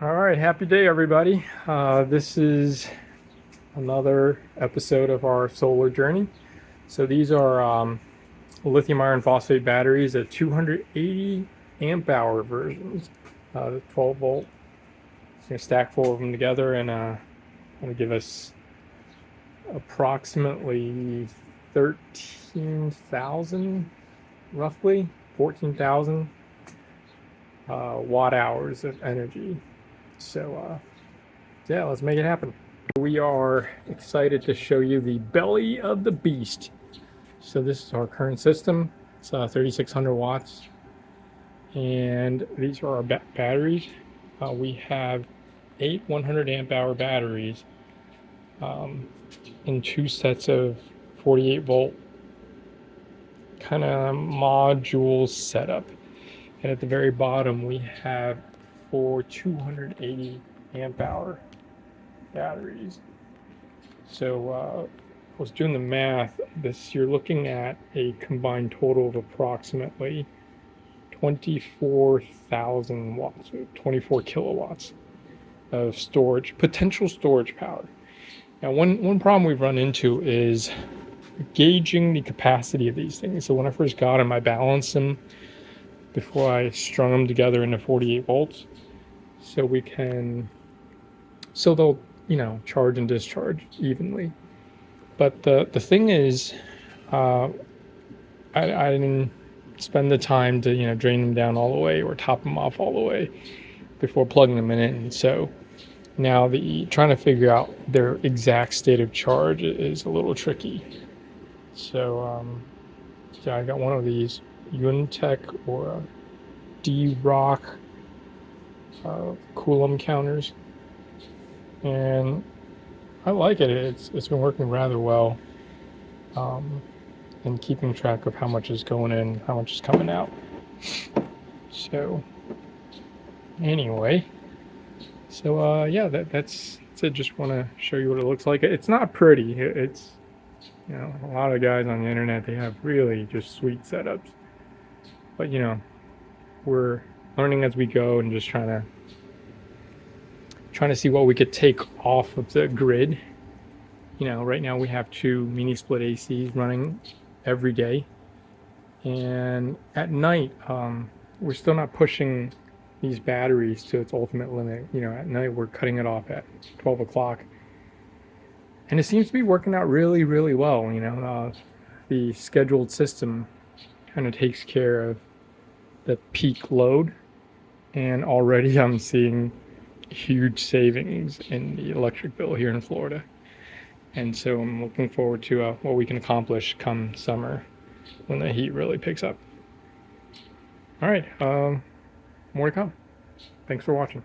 All right, happy day, everybody. This is another episode of our solar journey. So these are lithium iron phosphate batteries at 280 amp hour versions, the 12 volt. It's gonna stack four of them together and gonna give us approximately 13,000, roughly 14,000 watt hours of energy. So yeah, let's make it happen. We are excited to show you the belly of the beast. So this is our current system. It's 3,600 watts. And these are our batteries. We have 8 100 amp hour batteries in two sets of 48 volt kind of module setup. And at the very bottom, we have 4 280 amp hour batteries. So I was doing the math. You're looking at a combined total of approximately 24,000 watts, 24 kilowatts of storage, potential storage power. Now, one problem we've run into is gauging the capacity of these things. So when I first got them, I balanced them before I strung them together into 48 volts, so they'll charge and discharge evenly. But the thing is, I didn't spend the time to drain them down all the way or top them off all the way before plugging them in. And so now trying to figure out their exact state of charge is a little tricky. So yeah, I got one of these Unitech or D-Rock Coulomb counters, and I like it. It's been working rather well, and keeping track of how much is going in, how much is coming out. So anyway, yeah, that's it. Just want to show you what it looks like. It's not pretty. It's a lot of guys on the internet, they have really just sweet setups, but we're learning as we go and just trying to see what we could take off of the grid. Right now we have 2 mini split ACs running every day, and at night we're still not pushing these batteries to its ultimate limit. At night we're cutting it off at 12 o'clock, and it seems to be working out really, really well. The scheduled system kind of takes care of the peak load, and already I'm seeing huge savings in the electric bill here in Florida. And so I'm looking forward to what we can accomplish come summer when the heat really picks up. All right, more to come. Thanks for watching.